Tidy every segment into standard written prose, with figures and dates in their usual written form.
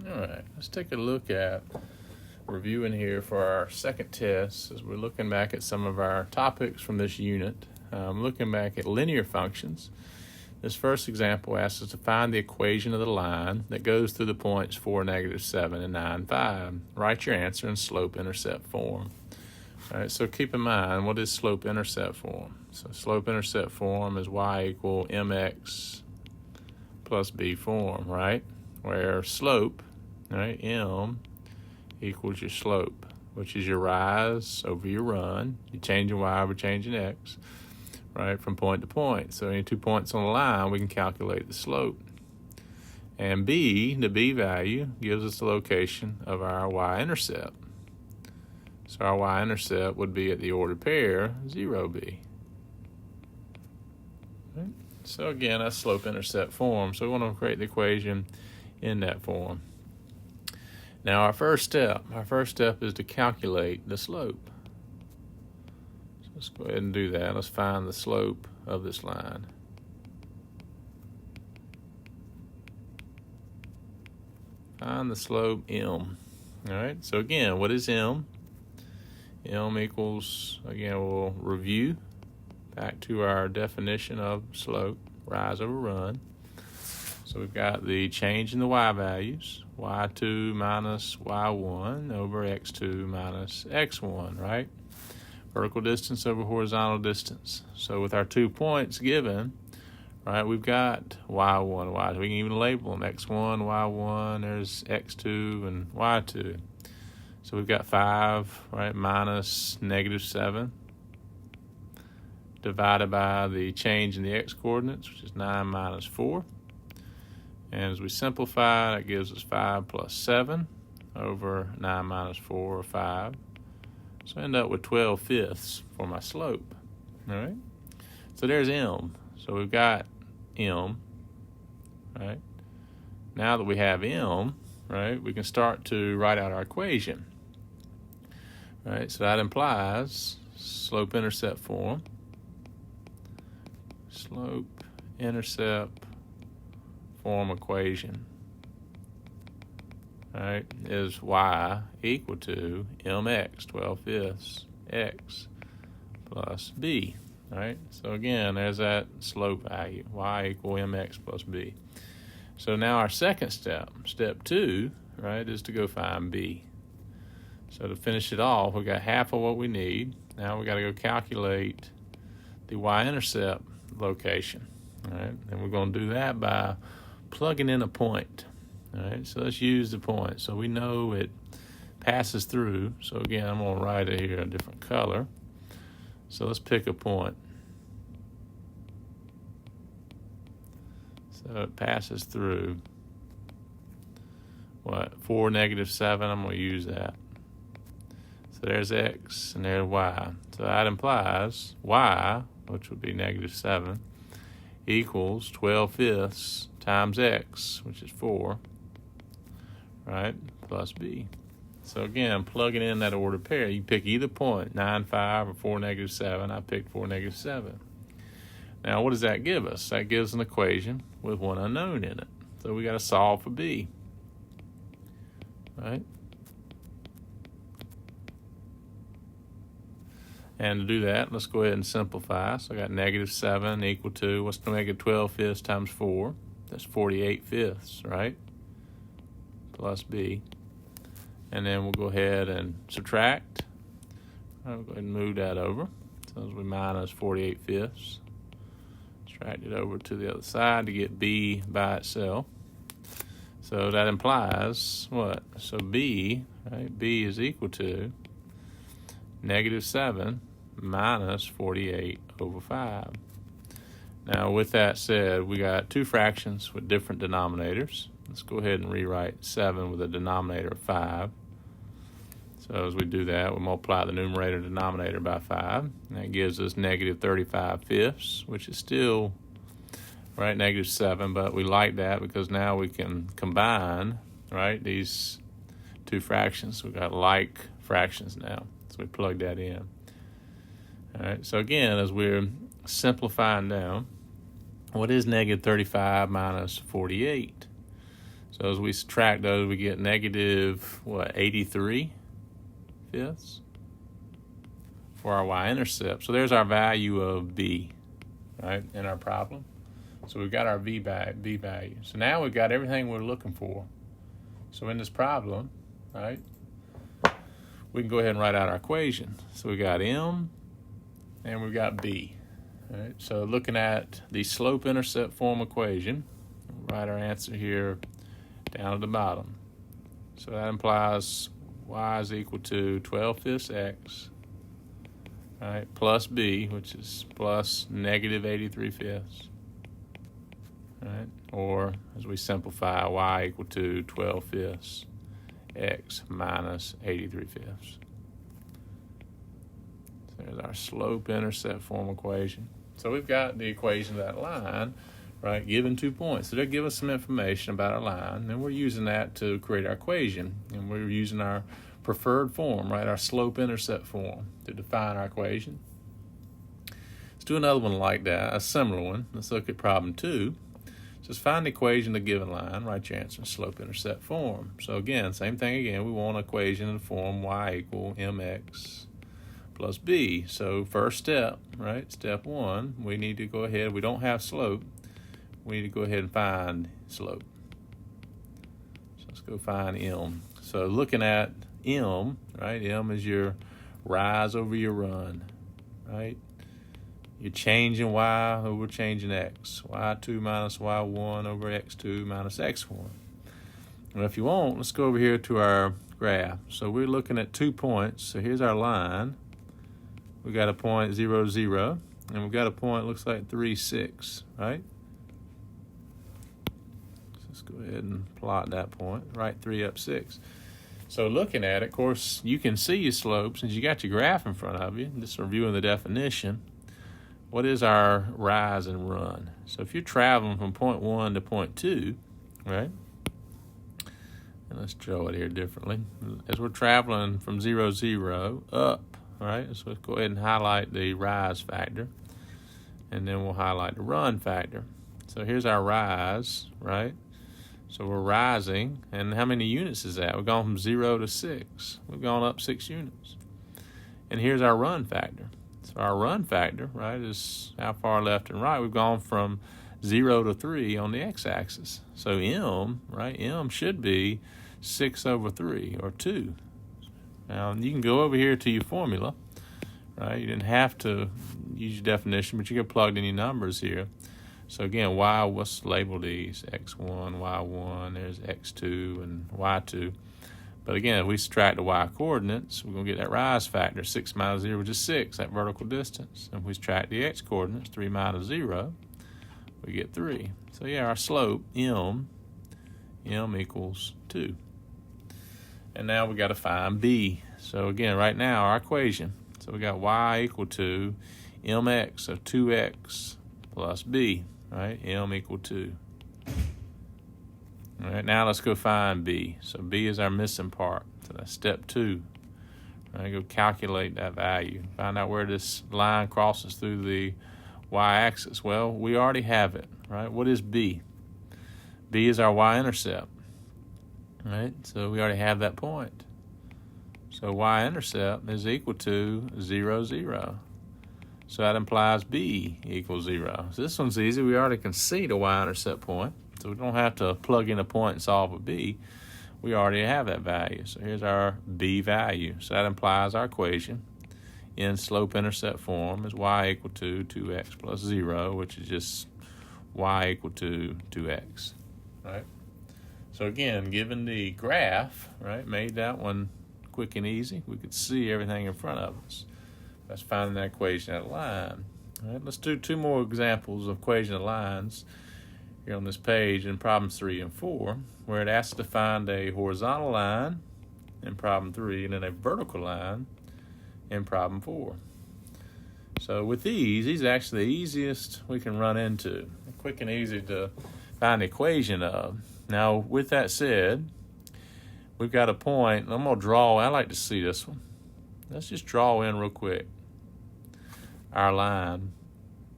All right, let's take a look at reviewing here for our second test as we're looking back at some of our topics from this unit. Looking back at linear functions. This first example asks us to find the equation of the line that goes through the points 4, -7, and 9, 5. Write your answer in slope-intercept form. All right, so keep in mind, what is slope-intercept form? So slope-intercept form is y equal mx plus b form, right? Where slope, right, m equals your slope, which is your rise over your run. You change in y over change in x, right, from point to point. So any 2 points on the line, we can calculate the slope. And b, the b value, gives us the location of our y-intercept. So our y-intercept would be at the ordered pair, 0b. Right? So again, that's slope-intercept form. So we want to create the equation in that form. Now our first step is to calculate the slope. So let's go ahead and do that. Let's find the slope of this line. Find the slope m. All right, so again, what is m? M equals, again, we'll review back to our definition of slope, rise over run. So we've got the change in the y values, y2 minus y1 over x2 minus x1, right? Vertical distance over horizontal distance. So with our 2 points given, right, we've got y1, y2. We can even label them x1, y1, there's x2 and y2. So we've got 5, right, minus -7 divided by the change in the x-coordinates, which is 9 minus 4. And as we simplify, that gives us 5 plus 7 over 9 minus 4, or 5. So I end up with 12/5 for my slope. All right? So there's m. So we've got m, right? Now that we have m, right, we can start to write out our equation. Right, so that implies slope-intercept form. Slope-intercept form equation, right, is y equal to mx, 12/5 x, plus b, right? So again, there's that slope value, y equal mx plus b. So now our second step, step 2, right, is to go find b. So to finish it off, we got half of what we need. Now we got to go calculate the y-intercept location. All right, and we're going to do that by plugging in a point. All right, so let's use the point. So we know it passes through. So again, I'm going to write it here a different color. So let's pick a point. So it passes through, what, 4, -7. I'm going to use that. So there's x and there's y. So that implies y, which would be -7, equals 12/5 times x, which is 4, right, plus b. So again, plugging in that ordered pair, you pick either point, 9, 5, or 4, -7. I picked 4, -7. Now, what does that give us? That gives an equation with one unknown in it. So we got to solve for b, right? And to do that, let's go ahead and simplify. So I got -7 equal to, what's the -12/5 times 4? That's 48/5, right? Plus b. And then we'll go ahead and subtract. I'll go ahead and move that over. So as we minus 48/5. Subtract it over to the other side to get b by itself. So that implies what? So b, right? B is equal to -7 minus 48/5. Now, with that said, we got two fractions with different denominators. Let's go ahead and rewrite 7 with a denominator of 5. So as we do that, we multiply the numerator and denominator by 5. And that gives us -35/5, which is still, right, -7, but we like that because now we can combine, right, these two fractions. We've got like fractions now. So we plug that in. All right, so again, as we're simplifying down, what is -35 minus 48? So as we subtract those, we get negative, 83 fifths for our y-intercept. So there's our value of b, right, in our problem. So we've got our b value. So now we've got everything we're looking for. So in this problem, right, we can go ahead and write out our equation. So we got m and we've got b. All right, so looking at the slope-intercept form equation, we'll write our answer here down at the bottom. So that implies y is equal to 12 fifths x, right, plus b, which is plus negative 83 fifths, right, or as we simplify, y equal to 12 fifths x minus 83 fifths. So there's our slope-intercept form equation. So we've got the equation of that line, right, given 2 points. So they'll give us some information about our line, and we're using that to create our equation. And we're using our preferred form, right, our slope-intercept form to define our equation. Let's do another one like that, a similar one. Let's look at problem 2. Just find the equation of the given line, write your answer in slope-intercept form. So again, same thing again. We want an equation in the form y equal mx plus b. So first step, right, step 1, we need to go ahead. We don't have slope. We need to go ahead and find slope. So let's go find m. So looking at m, right, m is your rise over your run, right? You're changing y over changing x. y2 minus y1 over x2 minus x1. And if you want, let's go over here to our graph. So we're looking at 2 points. So here's our line. We got a point 0, 0, and we've got a point looks like 3, 6, right? So let's go ahead and plot that point, right 3 up 6. So looking at it, of course, you can see your slope since you got your graph in front of you. Just reviewing the definition. What is our rise and run? So if you're traveling from point 1 to point 2, right? And let's draw it here differently. As we're traveling from 0, 0 up, all right, so let's go ahead and highlight the rise factor, and then we'll highlight the run factor. So here's our rise, right? So we're rising, and how many units is that? We've gone from 0 to 6. We've gone up 6 units. And here's our run factor. So our run factor, right, is how far left and right. We've gone from 0 to 3 on the x-axis. So m, right, m should be 6 over 3, or 2. Now, you can go over here to your formula, right? You didn't have to use your definition, but you can plug in your numbers here. So again, what's labeled these? x1, y1, there's x2 and y2. But again, if we subtract the y coordinates, we're going to get that rise factor. 6 minus 0, which is 6, that vertical distance. And if we subtract the x coordinates, 3 minus 0, we get 3. So yeah, our slope, m equals 2. And now we got to find b. So again, right now, our equation. So we got y equal to mx of 2x plus b, right? M equal 2. All right, now let's go find b. So b is our missing part. So that's step 2. All right, go calculate that value. Find out where this line crosses through the y-axis. Well, we already have it, right? What is b? B is our y-intercept. Right, so we already have that point. So y-intercept is equal to 0, 0. So that implies b equals 0. So this one's easy. We already can see the y-intercept point. So we don't have to plug in a point and solve a b. We already have that value. So here's our b value. So that implies our equation in slope-intercept form is y equal to 2x plus 0, which is just y equal to 2x, right? So again, given the graph, right, made that one quick and easy. We could see everything in front of us. That's finding that equation at a line. All right, let's do 2 more examples of equation of lines here on this page in problems 3 and 4, where it asks to find a horizontal line in problem 3 and then a vertical line in problem 4. So with these are actually the easiest we can run into. Quick and easy to find the equation of. Now, with that said, we've got a point. I'm going to draw. I like to see this one. Let's just draw in real quick our line,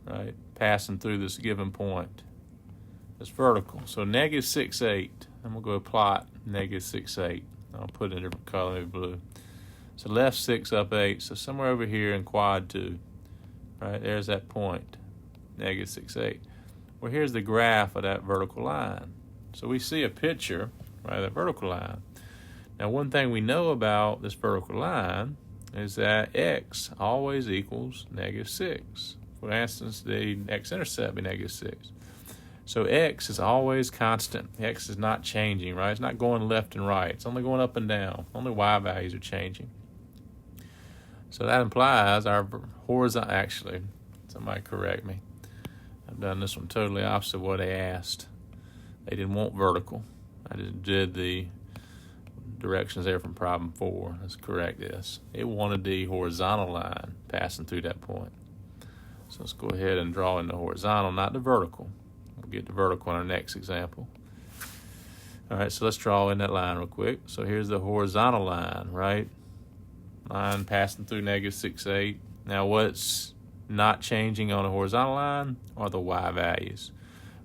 right, passing through this given point. It's vertical. So negative 6, 8. and we'll go plot -6, 8. I'll put it in a different color, maybe blue. So left 6, up 8. So somewhere over here in quad 2, right, there's that point, -6, 8. Well, here's the graph of that vertical line. So we see a picture, right, of that vertical line. Now, one thing we know about this vertical line is that x always equals -6. For instance, the x-intercept be -6. So x is always constant. X is not changing, right? It's not going left and right. It's only going up and down. Only y values are changing. So that implies our horizontal, actually, somebody correct me. I've done this one totally opposite of what they asked. They didn't want vertical. I just did the directions there from problem 4. Let's correct this. It wanted the horizontal line passing through that point. So let's go ahead and draw in the horizontal, not the vertical. We'll get the vertical in our next example. All right, so let's draw in that line real quick. So here's the horizontal line, right? Line passing through -6, 8. Now what's not changing on a horizontal line are the y values.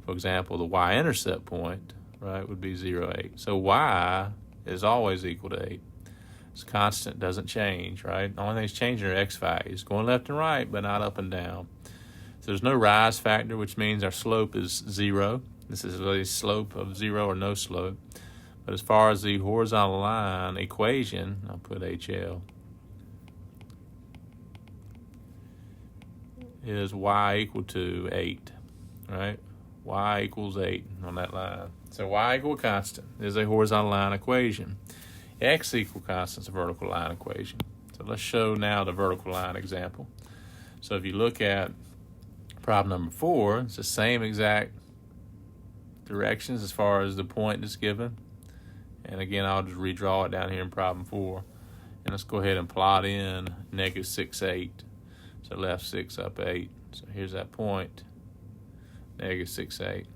For example, the y-intercept point, right, would be 0, 8. So y is always equal to 8. It's constant, doesn't change, right? The only thing's changing are x values, going left and right, but not up and down. So there's no rise factor, which means our slope is 0. This is a slope of 0 or no slope. But as far as the horizontal line equation, I'll put HL, is y equal to 8, right? Y equals 8 on that line. So y equal constant is a horizontal line equation. X equal constant is a vertical line equation. So let's show now the vertical line example. So if you look at problem number 4, it's the same exact directions as far as the point that's given. And again, I'll just redraw it down here in problem 4. And let's go ahead and plot in -6, 8. So left 6, up 8. So here's that point, -6, 8.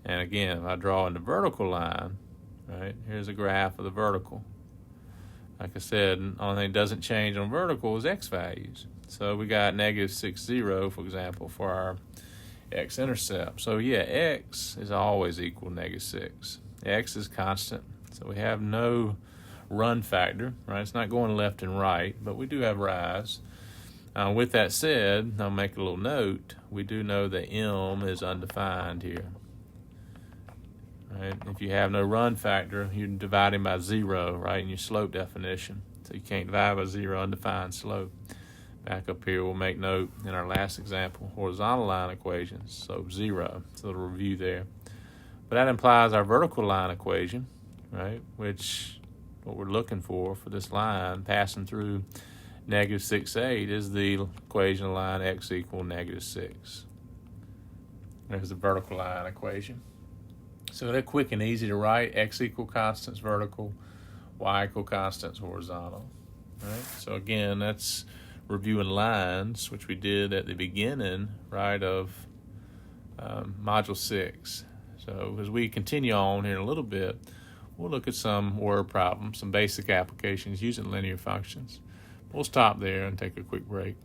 And again, if I draw in the vertical line, right, here's a graph of the vertical. Like I said, the only thing that doesn't change on vertical is x values. So we got -6, 0, for example, for our x-intercept. So yeah, x is always equal to -6. X is constant, so we have no run factor, right? It's not going left and right, but we do have rise. With that said, I'll make a little note. We do know that m is undefined here. Right? If you have no run factor, you're dividing by 0, right, in your slope definition. So you can't divide by 0, undefined slope. Back up here, we'll make note in our last example, horizontal line equations, slope 0. So it'll review there. But that implies our vertical line equation, right, which what we're looking for this line passing through -6, 8 is the equation of line x equal -6. There's the vertical line equation. So they're quick and easy to write. X equal constants vertical, y equal constants horizontal. Right? So again, that's reviewing lines, which we did at the beginning, right, of Module 6. So as we continue on here in a little bit, we'll look at some word problems, some basic applications using linear functions. We'll stop there and take a quick break.